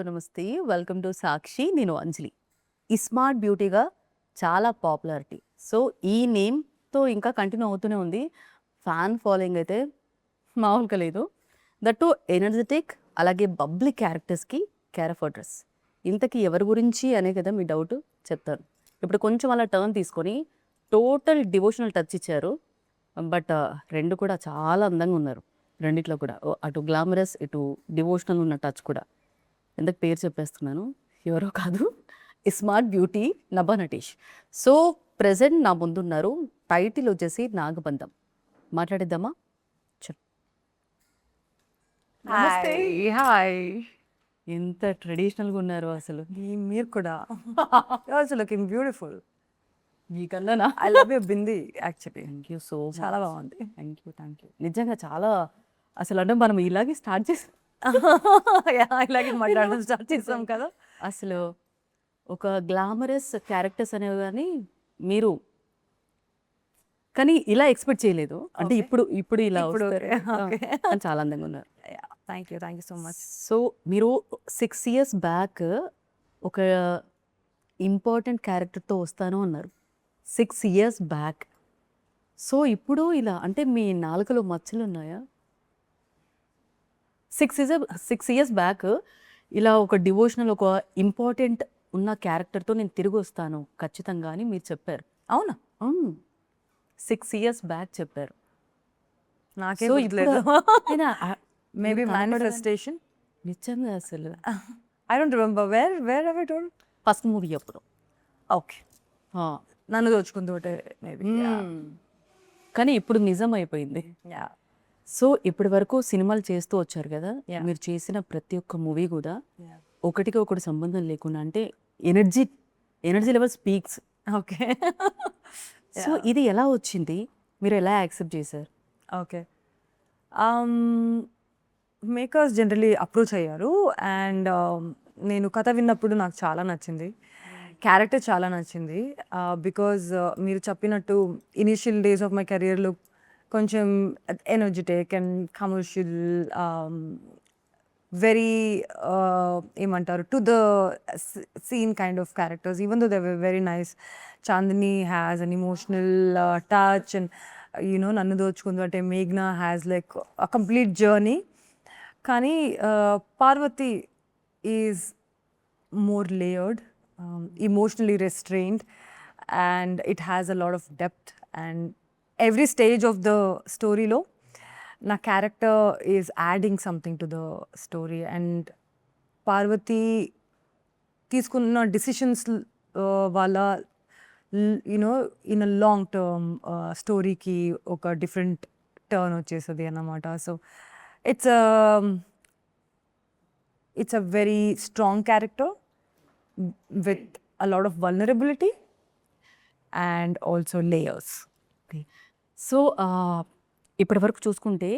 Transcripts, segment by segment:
నమస్తే. Welcome to సాక్షి. నేను అంజలి. ఈ స్మార్ట్ బ్యూటీగా చాలా పాపులారిటీ. సో, ఈ నేమ్‌తో ఇంకా కంటిన్యూ అవుతూనే ఉంది. ఫ్యాన్ ఫాలోయింగ్ అయితే మామూలుగా లేదు. దట్ టూ ఎనర్జిటిక్ అలాగే బబ్లీ క్యారెక్టర్స్‌కి కేర్ ఆఫ్ అడ్రెస్. ఇంతకీ ఎవరి గురించి అనే కదా మీ డౌటు? చెప్తాను. ఇప్పుడు కొంచెం అలా టర్న్ తీసుకొని టోటల్ డివోషనల్ టచ్ ఇచ్చారు. బట్ 2 కూడా చాలా అందంగా ఉన్నారు. రెండిట్లో కూడా. అటు గ్లామరస్, ఇటు డివోషనల్ ఉన్న టచ్ కూడా. ఇందాక పేరు చెప్పేస్తున్నాను. ఎవరో కాదు. ఈ smart beauty Nabha Natesh. So, present నా ముందున్నారు. టైటిల్ వచ్చేసి నాగబంధం. మాట్లాడేద్దామా? చెప్ నమస్తే. హాయ్. ఎంత ట్రెడిషనల్‌గా ఉన్నారు అసలు. మీరు కూడా. You're also looking beautiful. మీకన్నానా? I love your bindi actually. Thank you so much. చాలా బాగుంది. Thank you. నిజంగా చాలా అసలు అంటే మనం ఇలాగే స్టార్ట్ చేసాం. ఇలాగే మాట్లాడడం స్టార్ట్ చేసాం కదా. అసలు ఒక గ్లామరస్ క్యారెక్టర్స్ అనేవి కానీ మీరు కానీ ఇలా ఎక్స్పెక్ట్ చేయలేదు. అంటే Okay. ఇప్పుడు ఇలా ఇప్పుడు వస్తారు. okay. కానీ చాలా అందంగా ఉన్నారు. Thank you so much. So మీరు 6 ఇయర్స్ బ్యాక్ ఒక ఇంపార్టెంట్ క్యారెక్టర్తో వస్తాను అన్నారు. 6 ఇయర్స్ బ్యాక్. సో ఇప్పుడు ఇలా అంటే మీ నాలుకలో మచ్చలు ఉన్నాయా? 6 ఇయర్స్ బ్యాక్ ఇలా ఒక డివోషనల్ ఒక ఇంపార్టెంట్ ఉన్న క్యారెక్టర్తో నేను తిరిగి వస్తాను ఖచ్చితంగా అని మీరు చెప్పారు. అవునా? 6 ఇయర్స్ బ్యాక్ చెప్పారు. నాకే సో గుర్తులేదు. అయినా మేబీ కనపడగానే- మేనిఫెస్టేషన్. నిజంగా అసలు I don't remember where have I told. First movie అప్పుడు ఓకే. నన్ను దోచుకుంది ఒకటే మేబీ. కానీ ఇప్పుడు నిజం అయిపోయింది. యా. సో ఇప్పటి వరకు సినిమాలు చేస్తూ వచ్చారు కదా. Yeah. మీరు చేసిన ప్రతి ఒక్క మూవీ కూడా యా. ఒకటికి ఒకటి సంబంధం లేకుండా అంటే energy level speaks. Okay. So ఇది ఎలా వచ్చింది? మీరు ఎలా యాక్సెప్ట్ చేశారు? ఓకే. మేకర్స్ జనరలీ అప్రోచ్ అయ్యారు అండ్ నేను కథ విన్నప్పుడు నాకు చాలా నచ్చింది. క్యారెక్టర్ చాలా నచ్చింది. బికాజ్ మీరు చెప్పినట్టు ఇనిషియల్ డేస్ ఆఫ్ మై కెరియర్లో కొంచెం ఎనర్జెటిక్ అండ్ కమర్షియల్, వెరీ ఏమంటారు to the scene kind of characters. Even though they were very nice. Chandini has an emotional touch and నన్ను దోచుకుంది అంటే మేఘ్నా has like a complete journey. కానీ Parvati is more layered, emotionally restrained, and it has a lot of depth. And every stage of the story lo, na character is adding something to the story. And Parvati తీసుకున్న decisions వల్ల in a long term స్టోరీకి ఒక different turn వచ్చేస్తుంది అన్నమాట. So it's a very strong character with a lot of vulnerability and also layers. So ఇప్పటి వరకు చూసుకుంటే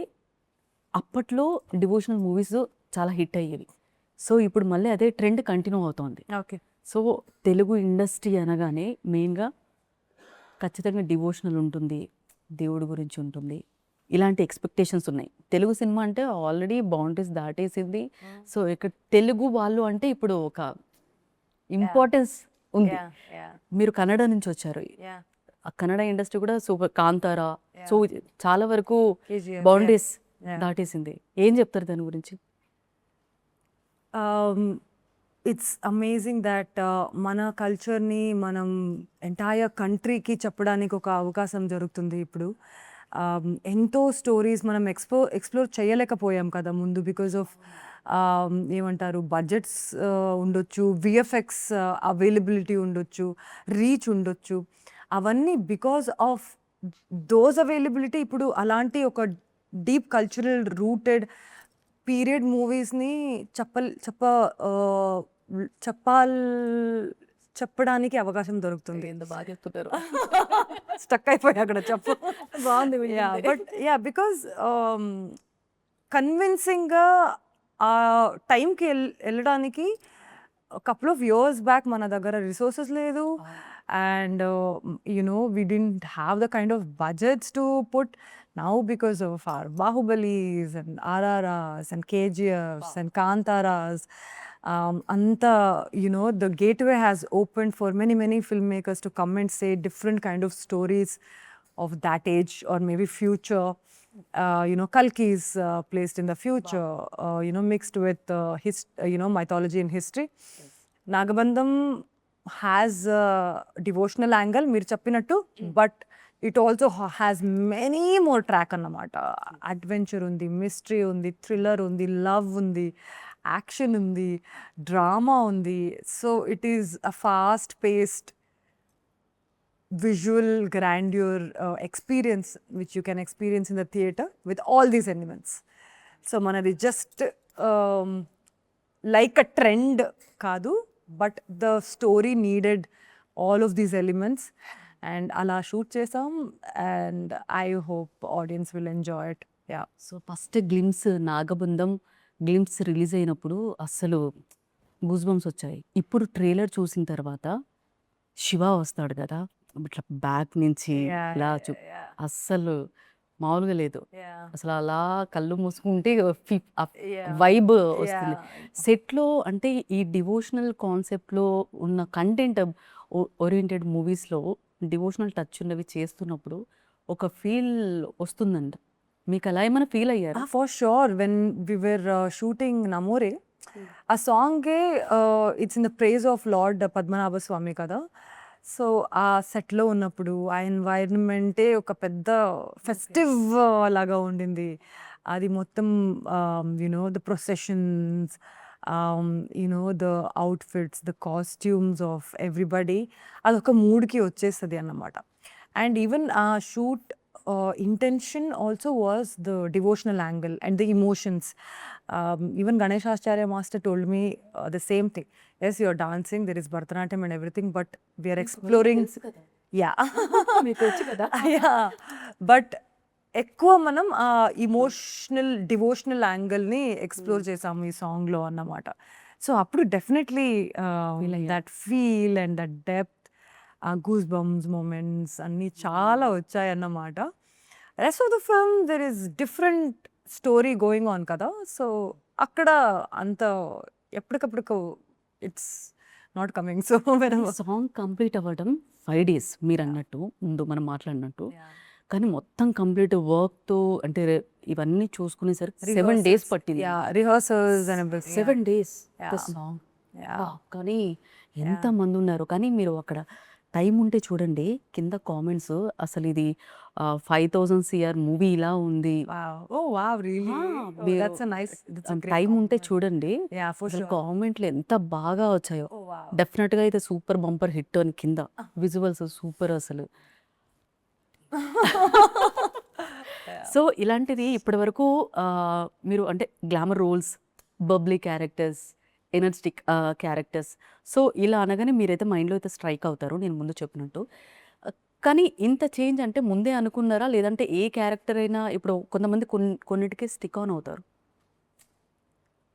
అప్పట్లో డివోషనల్ మూవీస్ చాలా హిట్ అయ్యేవి. సో ఇప్పుడు మళ్ళీ అదే ట్రెండ్ కంటిన్యూ అవుతోంది. Okay. సో తెలుగు ఇండస్ట్రీ అనగానే మెయిన్గా ఖచ్చితంగా డివోషనల్ ఉంటుంది, దేవుడి గురించి ఉంటుంది, ఇలాంటి ఎక్స్పెక్టేషన్స్ ఉన్నాయి. తెలుగు సినిమా అంటే ఆల్రెడీ బౌండరీస్ దాటేసింది. సో ఇక్కడ తెలుగు వాళ్ళు అంటే ఇప్పుడు ఒక ఇంపార్టెన్స్ ఉంది. మీరు కన్నడ నుంచి వచ్చారు. ఆ కన్నడ ఇండస్ట్రీ కూడా సూపర్. కాంతారా. సో చాలా వరకు KGF, బౌండరీస్ yeah. దాటేసింది. ఏం చెప్తారు దాని గురించి? It's amazing that మన కల్చర్ని మనం ఎంటైర్ కంట్రీకి చెప్పడానికి ఒక అవకాశం జరుగుతుంది ఇప్పుడు. ఎంతో స్టోరీస్ మనం ఎక్స్ప్లోర్ చేయలేకపోయాం కదా ముందు బికాజ్ ఆఫ్ ఏమంటారు బడ్జెట్స్ ఉండొచ్చు, విఎఫ్ఎక్స్ అవైలబిలిటీ ఉండొచ్చు, రీచ్ ఉండొచ్చు. అవన్నీ బికాజ్ ఆఫ్ దోస్ అవైలబిలిటీ ఇప్పుడు అలాంటి ఒక డీప్ కల్చరల్ రూటెడ్ పీరియడ్ మూవీస్ని చెప్పడానికి అవకాశం దొరుకుతుంది. ఎంత బాగా చెప్తున్నారు. స్టక్ అయిపోయి అక్కడ చెప్పు. బాగుంది. బట్ బికాజ్ కన్విన్సింగ్గా ఆ టైంకి వెళ్ళడానికి కపుల్ ఆఫ్ ఇయర్స్ బ్యాక్ మన దగ్గర రిసోర్సెస్ లేదు and we didn't have the kind of budgets to put. Now because of our Bahubalis and RRRs and KGFs and Kantaras, anta, the gateway has opened for many filmmakers to come and say different kind of stories of that age or maybe future. Kalki is placed in the future, mixed with mythology and history. Nagabandham has a devotional angle, మీరు చెప్పినట్టు, but it also has many more track అన్నమాట. Adventure ఉంది, mystery ఉంది, thriller ఉంది, love ఉంది, action ఉంది, drama ఉంది. So it is a fast paced visual grandeur experience which you can experience in the theater with all these elements. So manadi just like a trend kaadu, but the story needed all of these elements, and ala shoot chesam, and I hope audience will enjoy it. Yeah. So first glimpse Nagabandham glimpse release అయినప్పుడు అస్సలు goose bumps వచ్చాయి. ఇప్పుడు trailer చూసిన తర్వాత శివ వస్తాడు కదా, ఇట్లా back నుంచి Yeah, ఇలా yeah, yeah. అస్సలు మామూలుగా లేదు. Yeah. అసలు అలా కళ్ళు మూసుకుంటే Yeah. వైబ్ వస్తుంది. Yeah. సెట్లో అంటే ఈ డివోషనల్ కాన్సెప్ట్లో ఉన్న కంటెంట్ ఓరియంటెడ్ మూవీస్లో డివోషనల్ టచ్ ఉన్నవి చేస్తున్నప్పుడు ఒక ఫీల్ వస్తుందంట. మీకు అలా ఏమైనా ఫీల్ అయ్యారు? For sure. When we were shooting Namore, a song it's in the praise of Lord Padmanabha Swami kada. So ఆ సెట్లో ఉన్నప్పుడు ఆ ఎన్వైరన్మెంటే ఒక పెద్ద ఫెస్టివ్ లాగా ఉండింది. అది మొత్తం the processions, the outfits, the costumes of everybody, అదొక మూడ్కి వచ్చేస్తుంది అన్నమాట. అండ్ ఈవెన్ ఆ shoot intention also was the devotional angle and the emotions. Even Ganesh Acharya master told me the same thing. Yes, you're dancing, there is Bharatanatyam and everything, but we are exploring. Yeah. Yeah. But ఎక్కువ మనం ఆ emotional devotional యాంగిల్ని explore చేసాము ఈ సాంగ్లో అన్నమాట. So అప్పుడు definitely that feel and that depth, goose bumps moments అన్నీ చాలా వచ్చాయన్నమాట. Rest of the film there is different story going on కదా. సో అక్కడ అంత ఎప్పటికప్పుడు it's not coming. So song complete అవ్వడం 5 days మీరు అన్నట్టు, ముందు మనం మాట్లాడినట్టు. కానీ మొత్తం కంప్లీట్ వర్క్తో అంటే ఇవన్నీ చూసుకునేసరికి 7 days పట్టింది. Rehearsals and 7 days Yeah. Song. Yeah. కానీ ఎంతమంది ఉన్నారు. కానీ మీరు అక్కడ టైం ఉంటే చూడండి కింద కామెంట్స్, అసలు ఇది 5000 CR మూవీ ఇలా ఉంది. టైం ఉంటే చూడండి, కామెంట్లు ఎంత బాగా వచ్చాయో. డెఫినెట్గా అయితే సూపర్ బంపర్ హిట్ అని కింద విజువల్స్ సూపర్ అసలు. సో ఇలాంటిది ఇప్పటి వరకు మీరు అంటే glamour roles, bubbly characters, energetic characters, so ఇలా అనగానే మీరైతే మైండ్లో అయితే స్ట్రైక్ అవుతారు నేను ముందు చెప్పినట్టు. కానీ ఇంత చేంజ్ అంటే ముందే అనుకున్నారా, లేదంటే ఏ క్యారెక్టర్ అయినా ఇప్పుడు కొంతమంది కొన్నిటికి స్టిక్ ఆన్ అవుతారు,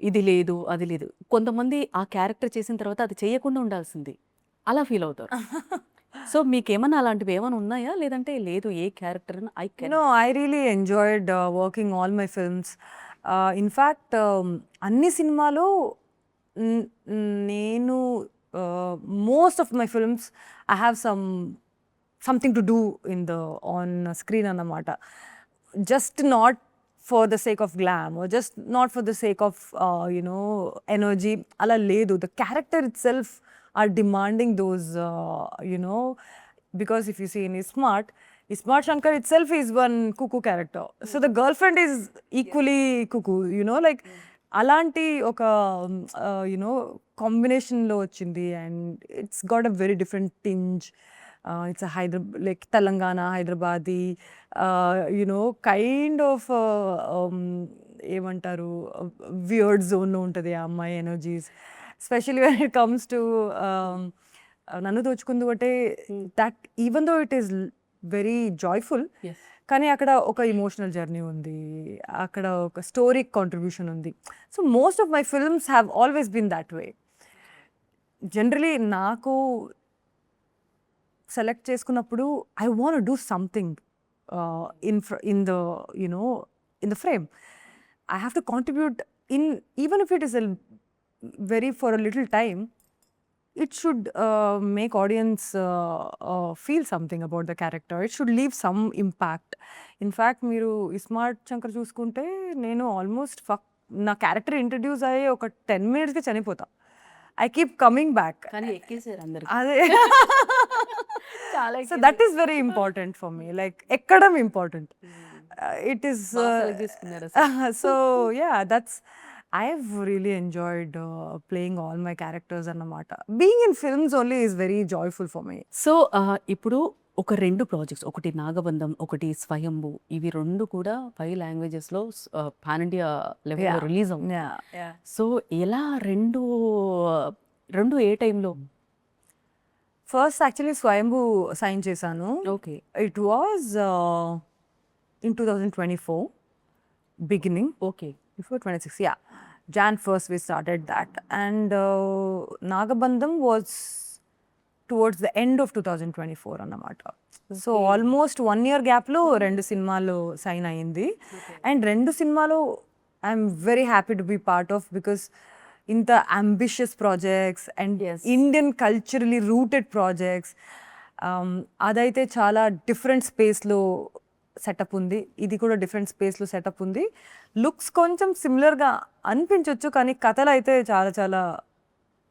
ఇది లేదు అది లేదు. కొంతమంది ఆ క్యారెక్టర్ చేసిన తర్వాత అది చేయకుండా ఉండాల్సింది అలా ఫీల్ అవుతారు. సో మీకేమన్నా అలాంటివి ఏమైనా ఉన్నాయా, లేదంటే లేదు ఏ క్యారెక్టర్ అయినా I can? No, I really enjoyed working all my films. In fact, అన్ని సినిమాలు నేను most of my films I have something to do on screen అన్నమాట. Just not for the sake of glam or just not for the sake of energy అలా లేదు. The character itself are demanding those because if you see in Smart Shankar itself is one cuckoo character. So the girlfriend is equally cuckoo, like అలాంటి ఒక కాంబినేషన్లో వచ్చింది. And it's got a very different tinge. It's like Telangana, Hyderabadi, kind of ఏమంటారు weird జోన్లో ఉంటుంది ఆ అమ్మాయి energies. Especially when it comes to నన్ను దోచుకుంది ఒకటే, that even though it is very joyful, కానీ అక్కడ ఒక ఇమోషనల్ జర్నీ ఉంది, అక్కడ ఒక స్టోరీ కాంట్రిబ్యూషన్ ఉంది. So most of my films have always been that way. Generally నాకు సెలెక్ట్ చేసుకున్నప్పుడు I want do something in the frame. I have to contribute in, even if it is very for a little time, it should make audience feel something about the character. It should leave some impact. In fact, మీరు ఇస్మార్ట్ శంకర్ చూసుకుంటే నేను almost నా character introduce అయ్యి ఒక 10 మినిట్స్కి చనిపోతా. I keep coming back. కానీ ఎక్కేసారు అందరు. అదే చాలా so that is very important for me. Like ఎక్కడం ఇంపార్టెంట్. ఇట్ ఈస్ తీసుకున్నారు. So yeah that's I've really enjoyed playing all my characters అన్నమాట. Being in films only is very joyful for me. So ఇప్పుడు ఒక 2 projects, ఒకటి నాగబంధం, ఒకటి స్వయంభు. ఇవి 2 కూడా 5 లాంగ్వేజెస్లో pan India లెవెల్లో Yeah. రిలీజ్ అవుతుంది. Yeah. సో ఎలా రెండు ఏ టైంలో? First actually స్వయంభూ సైన్ చేశాను. Okay. It was in 2024 beginning. Okay. Before 26, yeah. Jan 1st we started that. And Nagabandham was towards the end of 2024 అన్నమాట. సో ఆల్మోస్ట్ 1 year గ్యాప్లో 2 సినిమాలు sign అయ్యింది. And 2 సినిమాలు I'm very happy to be part of, because ఇంత ambitious projects and Yes. Indian culturally rooted projects. అదైతే చాలా different స్పేస్లో setup ఉంది. ఇది కూడా డిఫరెంట్ స్పేస్లో సెటప్ ఉంది. లుక్స్ కొంచెం సిమిలర్గా అనిపించవచ్చు, కానీ కథలు అయితే చాలా చాలా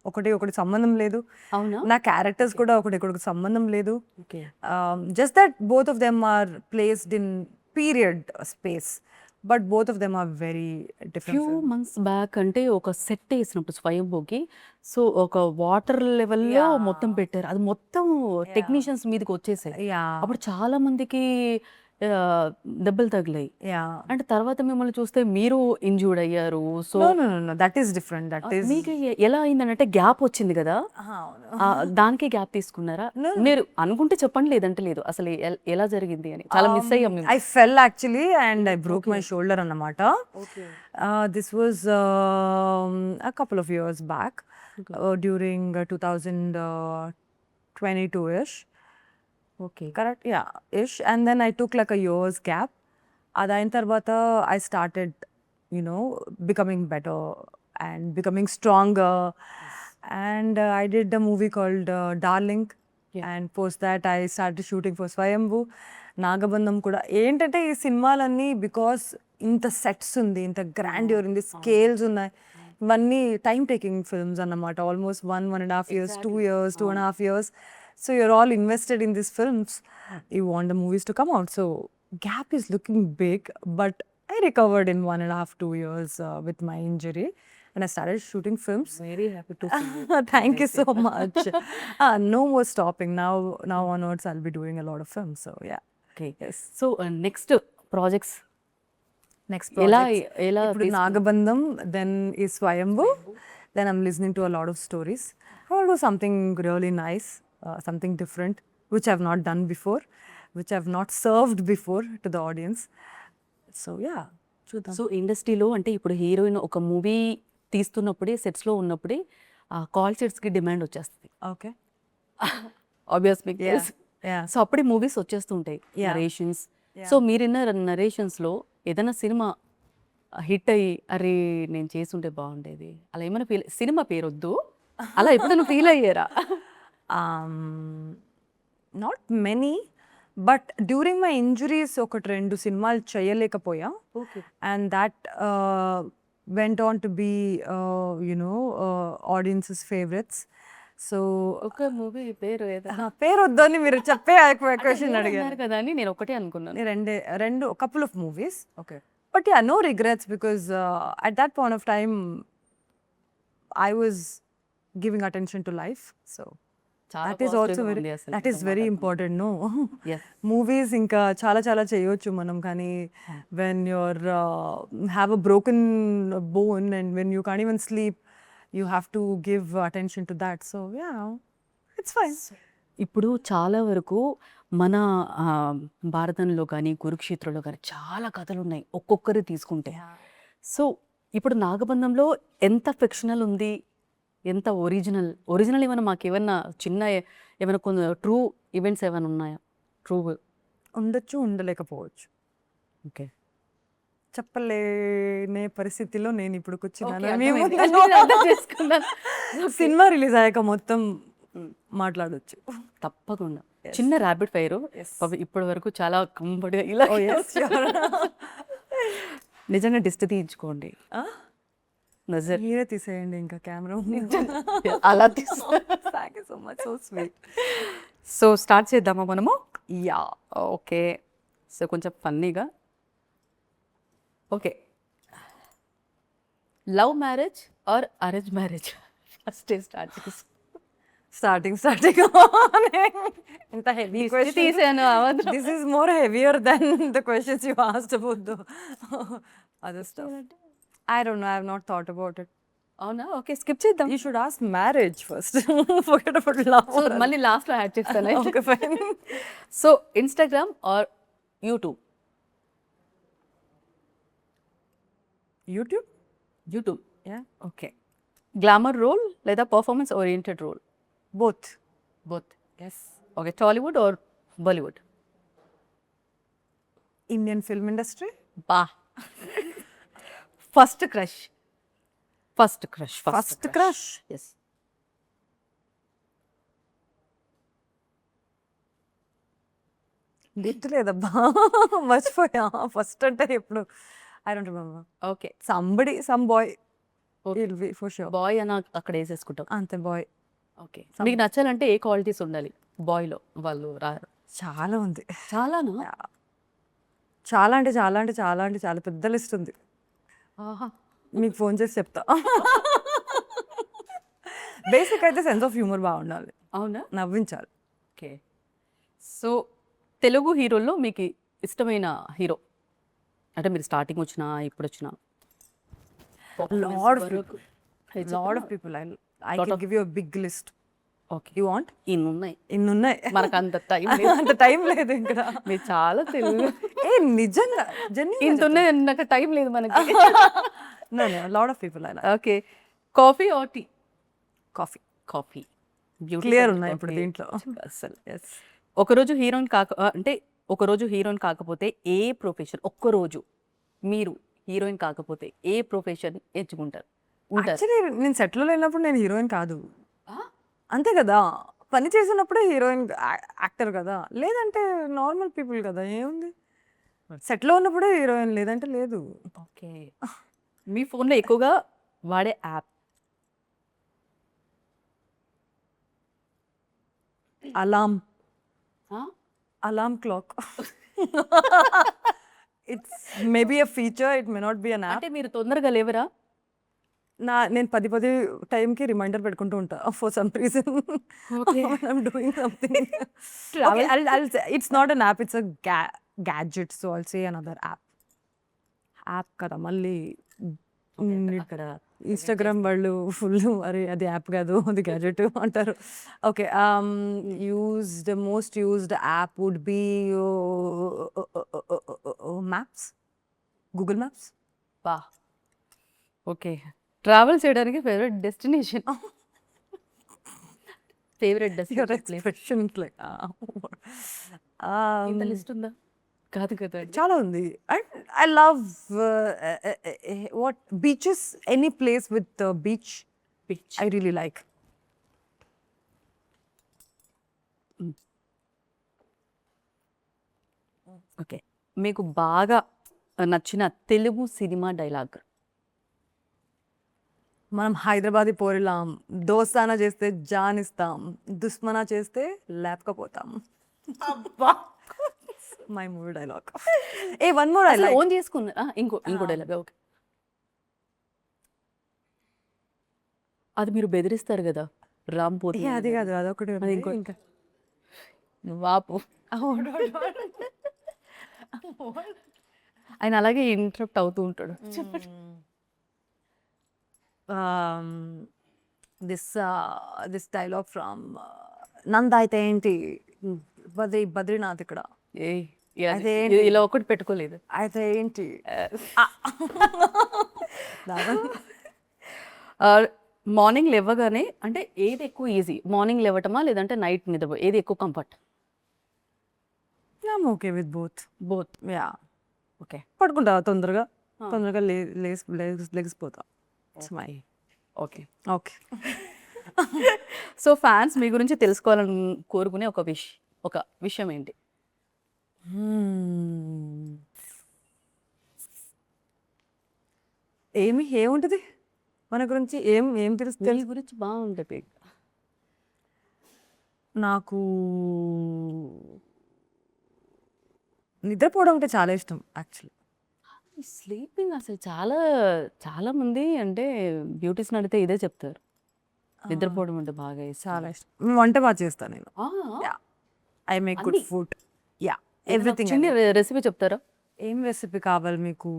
ఒకటి సంబంధం లేదు. అవునా? నా క్యారెక్టర్స్ కూడా ఒకటి సంబంధం లేదు. Okay. Just that both of them are placed in period space, but both of them are very few different. Months back అంటే ఒక సెట్ వేసినప్పుడు స్వయంభూకి, సో ఒక వాటర్ లెవెల్లో Yeah. మొత్తం పెట్టారు. అది మొత్తం టెక్నీషియన్స్ మీదకి వచ్చేసాయి. యా అప్పుడు చాలా మందికి దెబ్బలు తగిలాయి. యా అంటే తర్వాత మిమ్మల్ని చూస్తే మీరు ఇంజూర్డ్ అయ్యారు. So know that is different. That is మీకు ఎలా అయిందంటే గ్యాప్ వచ్చింది కదా, దానికి గ్యాప్ తీసుకున్నారా? మీరు అనుకుంటే చెప్పండి, లేదంటే లేదు. అసలు ఎలా జరిగింది అని చాలా మిస్ అయ్యాం మేము. I fell actually and I broke my shoulder అన్నమాట. This was a couple of years back, during 2022-ish. Okay. Correct? Yeah, ish. And then I took like a year's gap. అదైన తర్వాత I started, becoming better and becoming stronger. And I did a movie called Darling. Yeah. And post that I started shooting for Swayambhu. నాగబంధం కూడా ఏంటంటే ఈ సినిమాలన్నీ because ఇంత sets ఉంది, ఇంత grandeur ఉంది, స్కేల్స్ ఉన్నాయి, ఇవన్నీ టైం టేకింగ్ ఫిల్మ్స్ అన్నమాట. Almost 1.5 years, 2 years, 2.5 years. So you're all invested in these films. You want the movies to come out. So gap is looking big, but I recovered in 1.5-2 years with my injury, and I started shooting films. Very happy to Thank you so much. No more stopping. Now onwards, I'll be doing a lot of films. So yeah. Okay. Yes. So next projects Next ఎలా projects. ఎలా ఇప్పుడు నాగబంధం, then is Swayambhu, then I'm listening to a lot of stories. I want to do something really nice, something different, which I've not done before, which I've not served before to the audience. So yeah, చూద్దాం. So ఇండస్ట్రీలో అంటే ఇప్పుడు heroine ఒక movie తీస్తున్నప్పుడే, సెట్స్లో ఉన్నప్పుడే call షీట్స్కి demand వచ్చేస్తుంది. Okay. Obvious మీకు Yeah. తెలుసు. Yeah. So అప్పుడే మూవీస్ వచ్చేస్తూ ఉంటాయి, Yeah. నరేషన్స్. సో మీరున్న నరేషన్స్లో ఏదైనా సినిమా హిట్ అయ్యి అరే నేను చేస్తుంటే బాగుండేది అలా ఏమైనా ఫీల్, సినిమా పేరు వద్దు, అలా ఎప్పుడైనా ఫీల్ అయ్యారా? Not many, but during my injuries ఒకటి 2 సినిమాలు చేయలేకపోయా. Okay. And that went on to be audience's favorites. So ఒక మూవీ పేరు ఏదైనా పేరు వద్దని మీరు చెప్పే క్వశ్చన్ అడిగారు. అన్నారు కదా అని నేను ఒకటే అనుకున్నాను. రెండు couple of movies, okay. but yeah, no regrets, because at that point of time I was giving attention to life. So చాలా that is also very, that is very important. No. Yes. Movies ఇంకా చాలా చాలా చేయొచ్చు మనం, కానీ when your have a broken bone and when you can't even sleep, you have to give attention to that. So yeah, it's fine. ఇప్పుడు చాలా వరకు మన భారతంలో కానీ కురుక్షేత్రంలో కానీ చాలా కథలు ఉన్నాయి ఒక్కొక్కరు తీసుకుంటే. సో ఇప్పుడు నాగబంధంలో ఎంత ఫిక్షనల్ ఉంది, ఎంత ఒరిజినల్ ఏమైనా మాకు ఏమన్నా చిన్న ఏమైనా కొన్ని ట్రూ ఈవెంట్స్ ఏమైనా ఉన్నాయా? ట్రూ ఉండొచ్చు, ఉండలేకపోవచ్చు. ఓకే. చెప్పలేనే పరిస్థితిలో నేను ఇప్పుడు కూర్చున్నాను Okay, మీ అర్థమైంది. ముందు. నేను అర్థం చేసుకున్నాను. సినిమా రిలీజ్ అయ్యాక మొత్తం మాట్లాడొచ్చు. తప్పకుండా చిన్న ర్యాపిడ్ ఫైర్ Yes. ఇప్పటి వరకు చాలా కంఫర్ట్గా ఇలా Oh, yes, sure. నిజంగా దిష్టి తీయించుకోండి నజర్ మీరే తీసేయండి ఇంకా కెమెరా అలా తీసు thank you so much, so sweet. So start చేద్దామా మనము యా ఓకే సో కొంచెం ఫన్నీగా okay love marriage or arrange marriage first start చేసి స్టార్టింగ్ ఇంత హెవీ తీసాను this is more heavier than the questions you asked about the other stuff. I don't know, I have not thought about it. అవునా okay skip చేద్దాం You should ask marriage first. Forget about love. So మళ్ళీ లాస్ట్లో add చేస్తాను Okay, fine. So Instagram or YouTube YouTube? YouTube Yeah. Okay glamour role లేదా performance oriented role Both. Both Yes. Okay Tollywood or Bollywood Indian film industry? బా first crush first crush First crush? Yes గుర్తులేదబ్బా. మర్చిపోయా. First అంటే ఎప్పుడు I don't remember. Okay somebody, some boy Okay. Will be for sure. Bye అని అక్కడ వేసేసుకుంటాం అంతే bye. Okay మీకు నచ్చాలంటే ఏ qualities ఉండాలి బాయ్లో వాళ్ళు రారు చాలా ఉంది. చాలానా చాలా అంటే చాలా అంటే చాలా అంటే చాలా పెద్ద లిస్ట్ ఉంది. ఆహా మీకు ఫోన్ చేసి చెప్తా. బేసిక్ అయితే సెన్స్ ఆఫ్ హ్యూమర్ బాగుండాలి, అవునా నవ్వించాలి. ఓకే సో తెలుగు హీరోల్లో మీకు ఇష్టమైన హీరో అంటే మీరు స్టార్టింగ్ వచ్చినా ఇప్పుడు వచ్చినా Lot of people. Lot of people. I can give you a big list. Okay You want? ఇన్ని ఉన్నాయి ఇన్ని ఉన్నాయి. మనకు అంత టైం అంత టైం లేదు ఇక్కడ. మీరు చాలా తెలుగు ఏ నిజంగా ఇంత ఉన్నాయి నాకు టైం లేదు మనకి lot of people. Okay coffee or tea coffee coffee clear ఉన్నాయి ఇప్పుడు దీంట్లో. అసలు ఎస్. ఒకరోజు హీరోయిన్ అంటే ఒకరోజు హీరోయిన్ కాకపోతే ఏ ప్రొఫెషన్ ఒక్కరోజు మీరు హీరోయిన్ కాకపోతే ఏ ప్రొఫెషన్ ఎంచుకుంటారు ఉంటారు యాక్చువల్లీ నేను సెట్లో లేనప్పుడు నేను హీరోయిన్ కాదు, అంతే కదా. పని చేసినప్పుడే హీరోయిన్ యాక్టర్ కదా, లేదంటే నార్మల్ పీపుల్ కదా. ఏముంది, సెట్లో ఉన్నప్పుడే హీరోయిన్, లేదంటే లేదు. ఓకే మీ ఫోన్లో ఎక్కువగా వాడే app Alam clock. It's maybe a feature, it may not be an app. అంటే మీరు తొందరగా లేవరా నేను 10 కి రిమైండర్ పెట్టుకుంటూ ఉంటా for some reason. Okay. I'm doing something. It's not an app, it's a gadget. So I'll say another app కదా మళ్ళీ. అక్కడ ఇన్స్టాగ్రామ్ వాళ్ళు ఫుల్ అరే అది యాప్ కాదు అది గ్యాడ్జెట్ అంటారు. Okay, used most used app would be maps, Google maps. బా ఓకే ట్రావెల్ చేయడానికి favourite destination favourite Your destination expression is like, ఇంత లిస్ట్ ఉందా కాదు కదా చాలా ఉంది. And I love what beaches, any place with beach pitch I really like. Okay మీకు బాగా నచ్చిన తెలుగు సినిమా డైలాగ్ మనం హైదరాబాదీ పోరిలాం, దోస్తానా చేస్తే జాన్ ఇస్తాం, దుస్మనా చేస్తే లేపకపోతాం. My movie dialogue. A one more I like. Own చేసుకున్నా ఇంకో డైలాగ్ ఓకే అది మీరు బెదిరిస్తారు కదా రాంపోతే అది కాదు, అదొకటి అది ఉంది. ఇంకో- ఇంకా నువ్వు ఆపు ఆయన అలాగే ఇంటరప్ట్ అవుతూ ఉంటాడు దిస్ డైలాగ్ ఫ్రమ్ నంద అయితే ఏంటి బద్రీనాథ్ ఇక్కడ ఏయ్ అదేంటి? ఇలా ఒకటి పెట్టుకోలేదు అయితే ఏంటి. మార్నింగ్ లేవగానే అంటే ఏది ఎక్కువ ఈజీ మార్నింగ్ లేవటమా లేదంటే నైట్ నిద్ర ఏది ఎక్కువ comfort I'm okay with both. Both ya, okay పడుకుంటా తొందరగా, తొందరగా లెగిసిపోతా. Smile. Okay. Okay. So fans మీ గురించి తెలుసుకోవాలని కోరుకునే ఒక విషయం ఏంటి? ఏముంటది మన గురించి? ఏం తెలుస్తుంది? మీ గురించి బాగుంటుంది. నాకు నిద్రపోవడం అంటే చాలా ఇష్టం యాక్చువల్లీ. స్లీపింగ్ అసలు చాలా మంది అంటే బ్యూటీస్ని అడిగితే ఇదే చెప్తారు, నిద్రపోవడం అంటే బాగా ఇష్టం. చాలా ఇష్టం. వంట బాగా చేస్తాను నేను. ఆ, ఐ మేక్ గుడ్ అన్నీ? ఫుడ్. యా, ఏదైనా ఎవ్రీథింగ్. చిన్న రెసిపీ చెప్తారా? ఏం రెసిపీ కావాలి మీకు?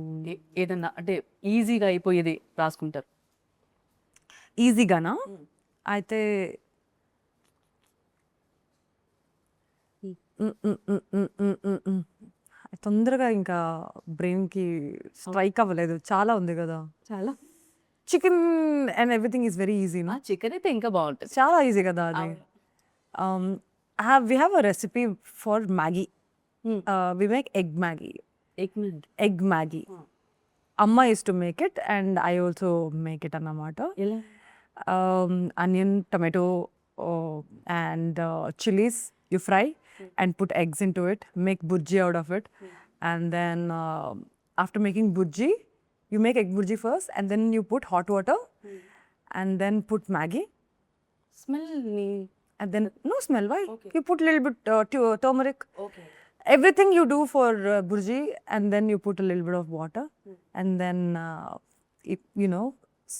ఏదన్నా అంటే ఈజీగా అయిపోయేది రాసుకుంటారు. ఈజీగానా? అయితే తొందరగా ఇంకా బ్రెయిన్కి స్ట్రైక్ అవ్వలేదు. చాలా ఉంది కదా. చాలా chicken and everything is very easy. Chicken అయితే ఇంకా బాగుంటుంది. చాలా ఈజీ కదా అది. We have a recipe for Maggi. We make egg Maggi. Egg Maggi. Amma used to make it and I also make it అన్నమాట. ఎలా? Onion, tomato and chilies you fry and put eggs into it, make burji out of it, and then after making burji you make egg burji first and then you put hot water and then put Maggi smell and then no smell, why? Okay. You put a little bit turmeric, okay. everything you do for burji, and then you put a little bit of water and then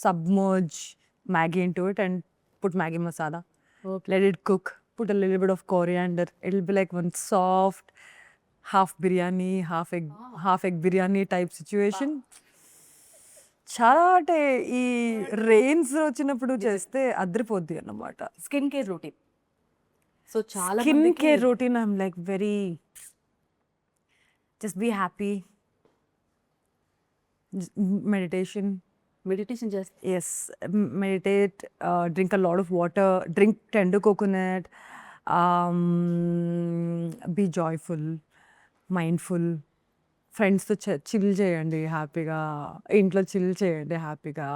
submerge Maggi into it and put Maggi masala. Okay. Let it cook, put a little bit of coriander. It'll be like one soft half biryani, half egg biryani type situation. చాలా అంటే ఈ rains వచ్చినప్పుడు చేస్తే అద్రిపోద్ది అన్నమాట. Skin care routine. So చాలా skin care routine I'm like very just be happy. Meditation చేస్తే yes, meditate, drink a lot of water, drink tender coconut, be joyful, mindful, ఫ్రెండ్స్తో చిల్ చేయండి హ్యాపీగా, ఇంట్లో చిల్ చేయండి హ్యాపీగా.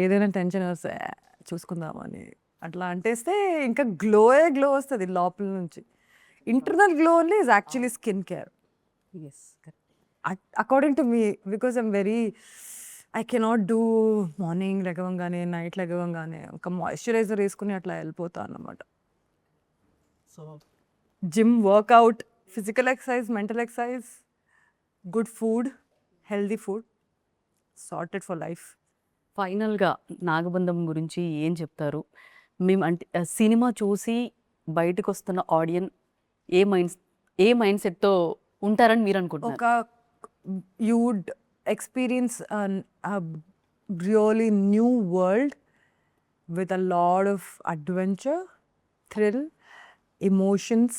ఏదైనా టెన్షన్ వస్తే చూసుకుందామని అట్లా అంటేస్తే ఇంకా గ్లో వస్తుంది లోపల నుంచి. Internal glow only is actually skin care yes. According to me, because I'm very I cannot do morning లెగవంగానే నైట్ లెగవంగానే ఒక మాయిశ్చరైజర్ వేసుకుని అట్లా వెళ్ళిపోతా అన్నమాట. So gym, workout, physical exercise, mental exercise, good food, healthy food, sorted for life. ఫైనల్గా నాగబంధం గురించి ఏం చెప్తారు? మేము అంటే సినిమా చూసి బయటకు వస్తున్న ఆడియన్స్ ఏ మైండ్ సెట్తో ఉంటారని మీరు అనుకుంటున్నారు? ఒక you would experience a really new world with a lot of adventure, thrill, emotions,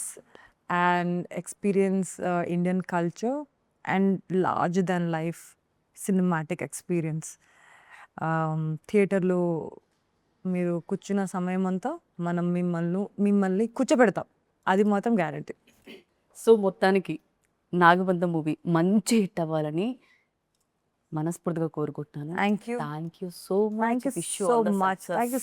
and experience Indian culture and larger than life cinematic experience. థియేటర్లో మీరు కూర్చున్న సమయం అంతా మనం మిమ్మల్ని కూర్చోబెడతాం, అది మాత్రం గ్యారంటీ. సో మొత్తానికి నాగబంధం మూవీ మంచి హిట్ అవ్వాలని మనస్ఫూర్తిగా కోరుకుంటున్నాను. Thank you. Thank you so much. Thank you so much. Thank you